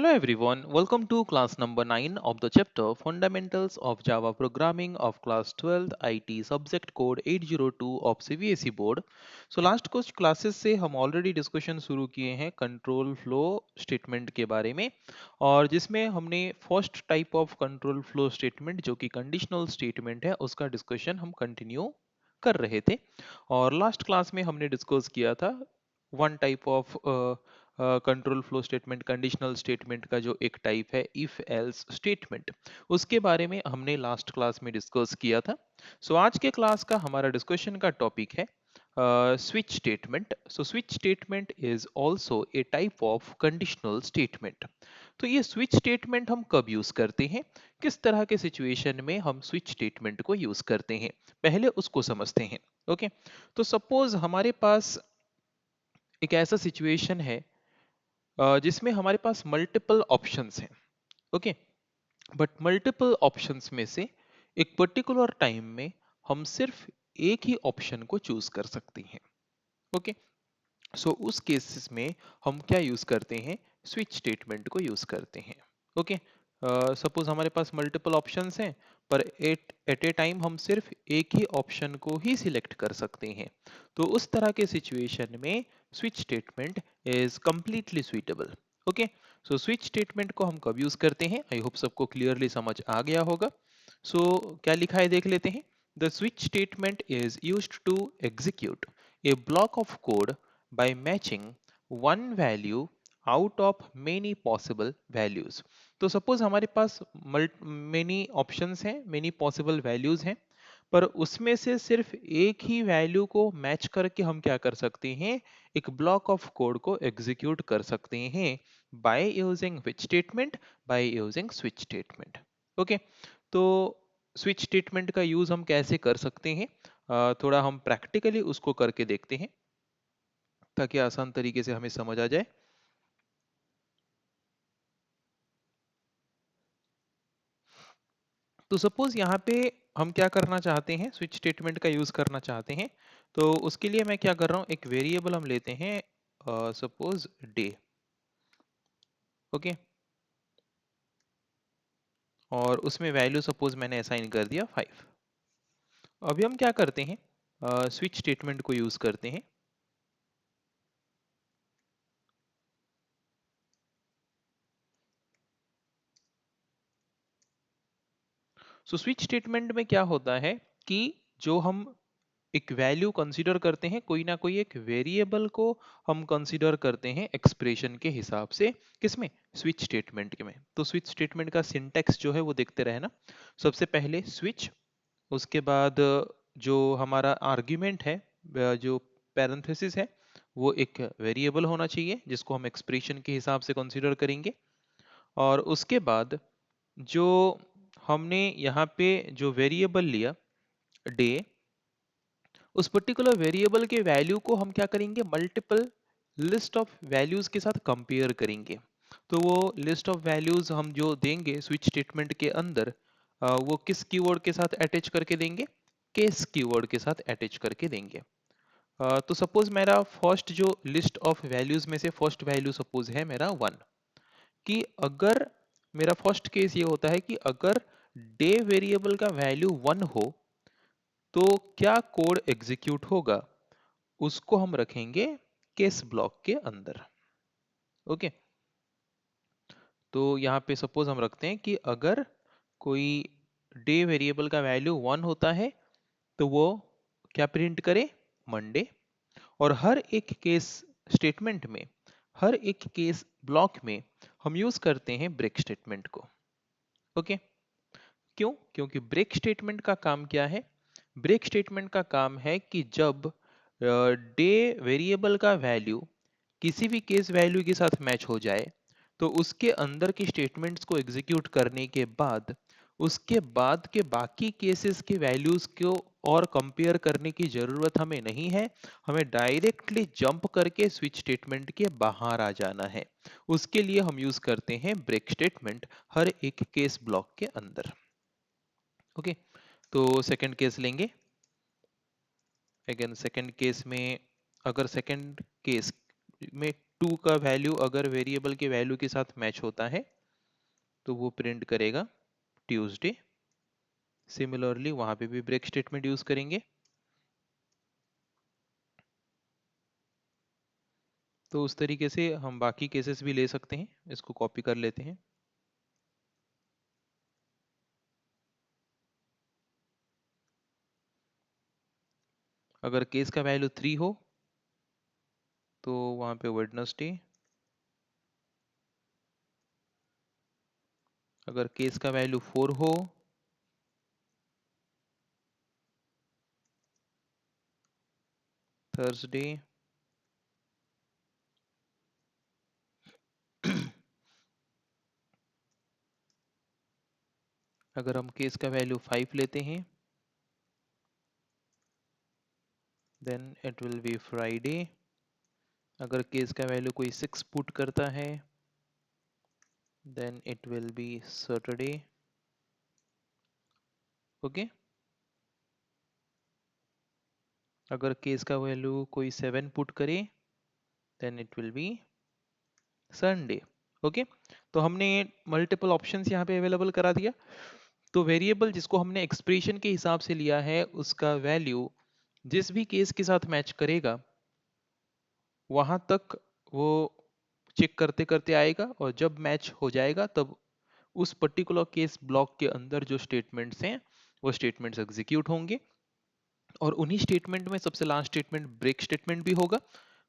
Hello everyone, welcome to class number 9 of the chapter Fundamentals of Java Programming of class 12th IT subject code 802 of CBSE board. So last कुछ classes से हम already discussion शुरू किए हैं control flow statement के बारे में और जिसमें हमने first type of control flow statement जो कि कंडीशनल स्टेटमेंट है उसका डिस्कशन हम कंटिन्यू कर रहे थे और लास्ट क्लास में हमने डिस्कस किया था one type of control flow statement conditional statement का जो एक टाइप है इफ एल्स स्टेटमेंट उसके बारे में हमने लास्ट क्लास में डिस्कस किया था सो आज के क्लास का हमारा डिस्कशन का टॉपिक है switch statement so switch statement is also a type of conditional statement तो ये स्विच स्टेटमेंट हम कब यूज करते हैं किस तरह के सिचुएशन में हम स्विच स्टेटमेंट को यूज करते हैं पहले उसको समझते हैं ओके तो सपोज हमारे पास एक ऐसा सिचुएशन है जिसमें हमारे पास मल्टीपल ऑप्शंस हैं ओके बट मल्टीपल ऑप्शंस में से एक पर्टिकुलर टाइम में हम सिर्फ एक ही ऑप्शन को चूज कर सकते हैं ओके सो उस केसेस में हम क्या यूज करते हैं स्विच स्टेटमेंट को यूज करते हैं ओके सपोज हमारे पास मल्टीपल ऑप्शंस हैं पर एट ए टाइम हम सिर्फ एक ही ऑप्शन को ही सिलेक्ट कर सकते हैं तो उस तरह के सिचुएशन में switch statement is completely suitable okay so switch statement को हम कब यूज करते हैं आई होप सबको क्लियरली समझ आ गया होगा सो क्या लिखा है देख लेते हैं the switch statement is used to execute a block of code by matching one value out of many possible values तो सपोज हमारे पास मेनी ऑप्शंस हैं मेनी पॉसिबल वैल्यूज हैं पर उसमें से सिर्फ एक ही वैल्यू को मैच करके हम क्या कर सकते हैं एक ब्लॉक ऑफ कोड को एग्जीक्यूट कर सकते हैं by using which statement by using switch statement okay तो स्विच स्टेटमेंट का यूज हम कैसे कर सकते हैं थोड़ा हम प्रैक्टिकली उसको करके देखते हैं ताकि आसान तरीके से हमें समझ आ जाए तो सपोज यहाँ पे हम क्या करना चाहते हैं स्विच स्टेटमेंट का यूज करना चाहते हैं तो उसके लिए मैं क्या कर रहा हूँ एक वेरिएबल हम लेते हैं सपोज डे ओके और उसमें वैल्यू सपोज मैंने असाइन कर दिया 5 अभी हम क्या करते हैं स्विच स्टेटमेंट को यूज करते हैं सो स्विच स्टेटमेंट में क्या होता है कि जो हम एक वैल्यू कंसीडर करते हैं कोई ना कोई एक वेरिएबल को हम कंसीडर करते हैं एक्सप्रेशन के हिसाब से किसमें स्विच स्टेटमेंट के में तो स्विच स्टेटमेंट का सिंटेक्स जो है वो देखते रहे ना सबसे पहले स्विच उसके बाद जो हमारा आर्ग्यूमेंट है जो पैरेंथेसिस है वो एक वेरिएबल होना चाहिए जिसको हम एक्सप्रेशन के हिसाब से कंसीडर करेंगे और उसके बाद जो हमने यहाँ पे जो वेरिएबल लिया डे उस पर्टिकुलर वेरिएबल के वैल्यू को हम क्या करेंगे मल्टीपल लिस्ट ऑफ वैल्यूज के साथ कंपेयर करेंगे तो वो लिस्ट ऑफ वैल्यूज हम जो देंगे स्विच स्टेटमेंट के अंदर वो किस कीवर्ड के साथ अटैच करके देंगे केस कीवर्ड के साथ अटैच करके देंगे तो सपोज मेरा फर्स्ट जो लिस्ट ऑफ वैल्यूज में से फर्स्ट वैल्यू सपोज है मेरा 1 कि अगर मेरा फर्स्ट केस ये होता है कि अगर डे वेरिएबल का वैल्यू 1 हो तो क्या कोड एग्जीक्यूट होगा उसको हम रखेंगे केस ब्लॉक के अंदर ओके तो यहाँ पे सपोज हम रखते हैं कि अगर कोई डे वेरिएबल का वैल्यू 1 होता है तो वो क्या प्रिंट करे मंडे और हर एक केस स्टेटमेंट में हर एक केस ब्लॉक में हम यूज करते हैं ब्रेक स्टेटमेंट को ओके क्यों क्योंकि ब्रेक स्टेटमेंट का काम क्या है ब्रेक स्टेटमेंट का काम है कि जब डे वेरिएबल का वैल्यू किसी भी केस वैल्यू के साथ मैच हो जाए तो उसके अंदर की स्टेटमेंट्स को एग्जीक्यूट करने के बाद उसके बाद के बाकी केसेस के वैल्यूज को और कंपेयर करने की जरूरत हमें नहीं है हमें डायरेक्टली जंप करके स्विच स्टेटमेंट के बाहर आ जाना है उसके लिए हम यूज करते हैं ब्रेक स्टेटमेंट हर एक केस ब्लॉक के अंदर ओके तो सेकंड केस लेंगे अगेन सेकंड केस में अगर सेकंड केस में टू का वैल्यू अगर वेरिएबल के वैल्यू के साथ मैच होता है तो वो प्रिंट करेगा ट्यूसडे। सिमिलरली वहां पे भी ब्रेक स्टेटमेंट यूज करेंगे। तो उस तरीके से हम बाकी केसेस भी ले सकते हैं। इसको कॉपी कर लेते हैं। अगर केस का वैल्यू 3 हो तो वहां पे वेडनेसडे। अगर केस का वैल्यू 4 हो थर्सडे। अगर हम केस का वैल्यू 5 लेते हैं then it will be Friday. अगर केस का वैल्यू कोई 6 पुट करता है then it will be Saturday. Okay. अगर केस का वैल्यू कोई 7 पुट करे then it will be Sunday. Okay. तो हमने मल्टीपल ऑप्शंस यहाँ पे अवेलेबल करा दिया। तो वेरिएबल जिसको हमने एक्सप्रेशन के हिसाब से लिया है उसका वैल्यू जिस भी केस के साथ मैच करेगा वहां तक वो चेक करते करते आएगा, और जब मैच हो जाएगा तब उस पर्टिकुलर केस ब्लॉक के अंदर जो स्टेटमेंट्स हैं वो स्टेटमेंट्स एग्जीक्यूट होंगे। और उन्हीं स्टेटमेंट में सबसे लास्ट स्टेटमेंट ब्रेक स्टेटमेंट भी होगा।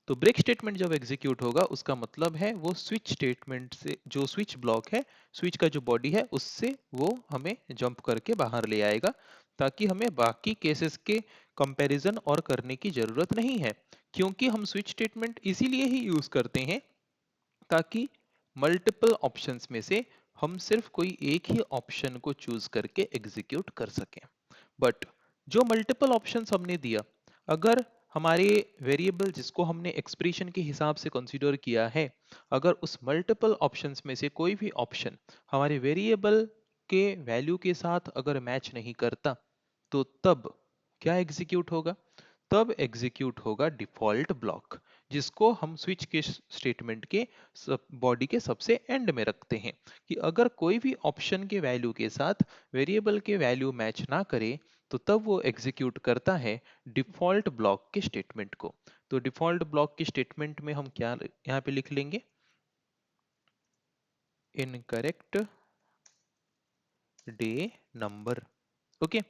तो ब्रेक स्टेटमेंट जब एग्जीक्यूट होगा उसका मतलब है वो स्विच स्टेटमेंट से, जो स्विच ब्लॉक है, स्विच का जो बॉडी है उससे वो हमें जंप करके बाहर ले आएगा, ताकि हमें बाकी केसेस के कंपैरिजन और करने की जरूरत नहीं है। क्योंकि हम स्विच स्टेटमेंट इसीलिए ही यूज करते हैं ताकि मल्टीपल ऑप्शंस में से हम सिर्फ कोई एक ही ऑप्शन को चूज करके एग्जीक्यूट कर सकें। बट जो मल्टीपल ऑप्शंस हमने दिया, अगर हमारे वेरिएबल जिसको हमने एक्सप्रेशन के हिसाब से कंसीडर किया है, अगर उस मल्टीपल ऑप्शंस में से कोई भी ऑप्शन हमारे वेरिएबल के वैल्यू के साथ अगर मैच नहीं करता तो तब क्या एग्जीक्यूट होगा? तब एग्जीक्यूट होगा डिफॉल्ट ब्लॉक, जिसको हम स्विच के स्टेटमेंट के बॉडी के सबसे एंड में रखते हैं। कि अगर कोई भी ऑप्शन के वैल्यू के साथ वेरिएबल के वैल्यू मैच ना करे तो तब वो एग्जीक्यूट करता है डिफॉल्ट ब्लॉक के स्टेटमेंट को। तो डिफॉल्ट ब्लॉक के स्टेटमेंट में हम क्या यहाँ पे लिख लेंगे? Incorrect day number. ओके,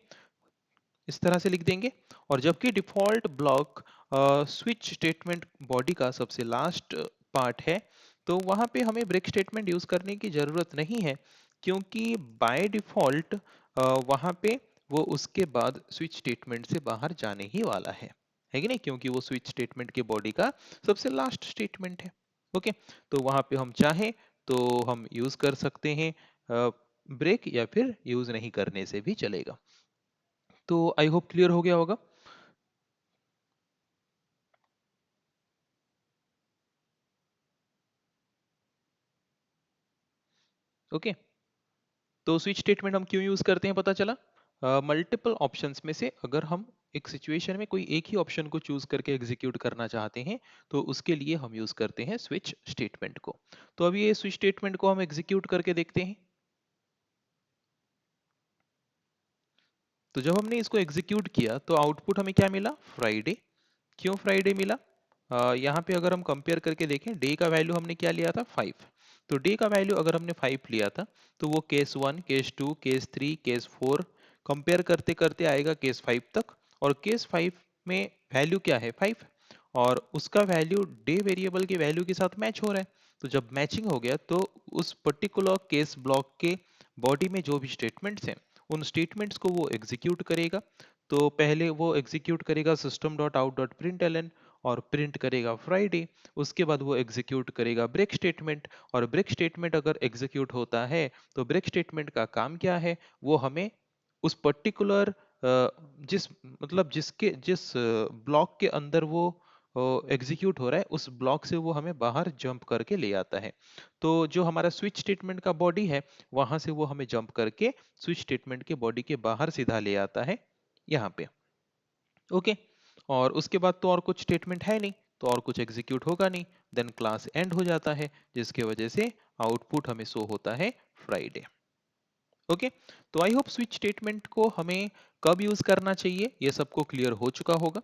इस तरह से लिख देंगे। और जबकि default block switch statement body का सबसे लास्ट पार्ट है, तो वहां पे हमें ब्रेक स्टेटमेंट यूज करने की जरूरत नहीं है, क्योंकि बाय डिफॉल्ट वहां पे वो उसके बाद स्विच स्टेटमेंट से बाहर जाने ही वाला है कि नहीं? क्योंकि वो स्विच स्टेटमेंट के बॉडी का सबसे लास्ट स्टेटमेंट है। ओके। तो वहां पे हम चाहें तो हम यूज कर सकते हैं ब्रेक, या फिर यूज नहीं करने से भी चलेगा। तो आई होप क्लियर हो गया होगा। ओके। तो स्विच स्टेटमेंट हम क्यों यूज करते हैं पता चला। मल्टीपल ऑप्शंस में से अगर हम एक सिचुएशन में कोई एक ही ऑप्शन को चूज करके एग्जीक्यूट करना चाहते हैं तो उसके लिए हम यूज करते हैं स्विच स्टेटमेंट को। तो अभी ये स्विच स्टेटमेंट को हम एग्जीक्यूट करके देखते हैं। तो जब हमने इसको एग्जीक्यूट किया तो आउटपुट हमें क्या मिला? फ्राइडे। क्यों फ्राइडे मिला? यहाँ पे अगर हम कंपेयर करके देखें, डे का वैल्यू हमने क्या लिया था? 5। तो डे का वैल्यू अगर हमने 5 लिया था तो वो case 1, case 2, case 3, case 4 compare करते करते आएगा केस 5 तक। और केस 5 में वैल्यू क्या है? 5। और उसका वैल्यू डे वेरिएबल के वैल्यू के साथ मैच हो रहा है। तो जब मैचिंग हो गया तो उस पर्टिकुलर केस ब्लॉक के बॉडी में जो भी स्टेटमेंट्स हैं उन स्टेटमेंट्स को वो एग्जीक्यूट करेगा। तो पहले वो एग्जीक्यूट करेगा system dot out dot print और प्रिंट करेगा फ्राइडे। उसके बाद वो एग्जीक्यूट करेगा ब्रेक स्टेटमेंट, और ब्रेक स्टेटमेंट अगर एग्जीक्यूट होता है तो ब्रेक स्टेटमेंट का काम क्या है? वो हमें उस पर्टिकुलर जिस मतलब जिसके जिस ब्लॉक के अंदर वो एग्जीक्यूट हो रहा है उस ब्लॉक से वो हमें बाहर जंप करके ले आता है। तो जो हमारा स्विच स्टेटमेंट का बॉडी है वहां से वो हमें जंप करके स्विच स्टेटमेंट के बॉडी के बाहर सीधा ले आता है यहाँ पे। ओके। और उसके बाद तो और कुछ स्टेटमेंट है नहीं। तो और कुछ एग्जीक्यूट होगा नहीं, देन क्लास एंड हो जाता है, जिसके वजह से आउटपुट हमें शो होता है फ्राइडे। ओके, तो आई होप स्विच स्टेटमेंट को हमें कब यूज करना चाहिए ये सबको क्लियर हो चुका होगा।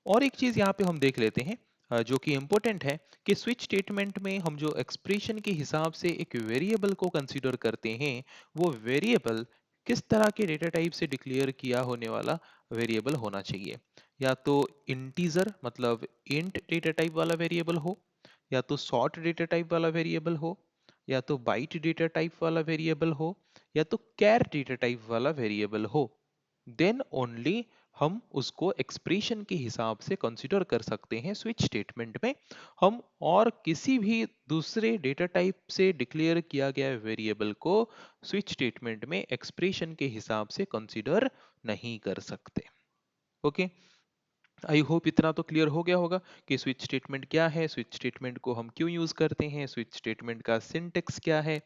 और एक चीज यहाँ पे हम देख लेते हैं जो कि इम्पोर्टेंट है, कि स्विच स्टेटमेंट में हम जो एक्सप्रेशन के हिसाब से एक वेरिएबल को कंसीडर करते हैं, वो वेरिएबल किस तरह के डेटा टाइप से डिक्लेयर किया होने वाला वेरिएबल होना चाहिए। या तो इंटीजर मतलब इंट डेटा टाइप वाला वेरिएबल हो, या तो शॉर्ट डेटा टाइप वाला वेरिएबल हो, या तो बाइट डेटा टाइप वाला वेरिएबल हो, या तो कैर डेटा टाइप वाला वेरिएबल हो, देन ओनली हम उसको एक्सप्रेशन के हिसाब से कंसीडर कर सकते हैं स्विच स्टेटमेंट में। हम और किसी भी दूसरे डेटा टाइप से डिक्लेयर किया गया वेरिएबल को स्विच स्टेटमेंट में एक्सप्रेशन के हिसाब से कंसीडर नहीं कर सकते। ओके, आई होप इतना तो क्लियर हो गया होगा कि स्विच स्टेटमेंट क्या है, स्विच स्टेटमेंट को हम क्यों यूज करते हैं, स्विच स्टेटमेंट का सिंटेक्स क्या है,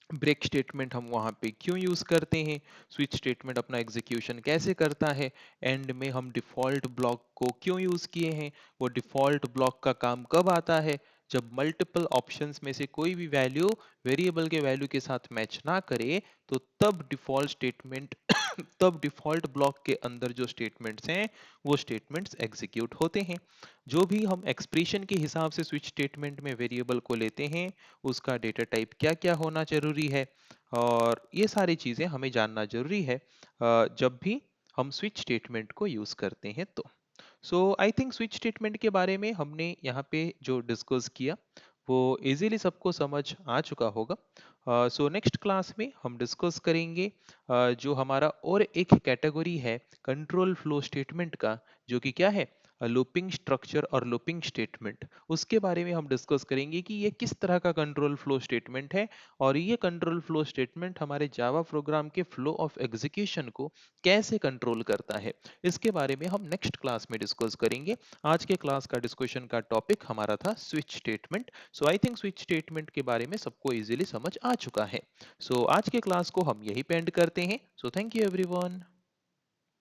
ब्रेक स्टेटमेंट हम वहां पे क्यों यूज करते हैं, स्विच स्टेटमेंट अपना एग्जीक्यूशन कैसे करता है, एंड में हम डिफॉल्ट ब्लॉक को क्यों यूज किए हैं, वो डिफॉल्ट ब्लॉक का काम कब आता है, जब मल्टीपल ऑप्शंस में से कोई भी वैल्यू वेरिएबल के वैल्यू के साथ मैच ना करे, तो तब डिफॉल्ट स्टेटमेंट तब डिफॉल्ट ब्लॉक के अंदर जो स्टेटमेंट्स हैं वो स्टेटमेंट्स एग्जीक्यूट होते हैं। जो भी हम एक्सप्रेशन के हिसाब से स्विच स्टेटमेंट में वेरिएबल को लेते हैं, उसका डेटा टाइप क्या क्या होना जरूरी है, और ये सारी चीजें हमें जानना जरूरी है जब भी हम स्विच स्टेटमेंट को यूज करते हैं। तो सो आई थिंक स्विच स्टेटमेंट के बारे में हमने यहाँ पे जो डिस्कस किया वो इजीली सबको समझ आ चुका होगा। सो नेक्स्ट क्लास में हम डिस्कस करेंगे जो हमारा और एक कैटेगरी है कंट्रोल फ्लो स्टेटमेंट का, जो कि क्या है, लूपिंग स्ट्रक्चर और लूपिंग स्टेटमेंट। उसके बारे में हम डिस्कस करेंगे कि ये किस तरह का कंट्रोल फ्लो स्टेटमेंट है, और ये कंट्रोल फ्लो स्टेटमेंट हमारे जावा प्रोग्राम के फ्लो ऑफ एग्जीक्यूशन को कैसे कंट्रोल करता है। इसके बारे में हम नेक्स्ट क्लास में डिस्कस करेंगे। आज के क्लास का डिस्कशन का टॉपिक हमारा था switch statement. So I think switch statement के बारे में सबको इजीली समझ आ चुका है। सो आज के क्लास को हम यही पे एंड करते हैं। So thank you everyone.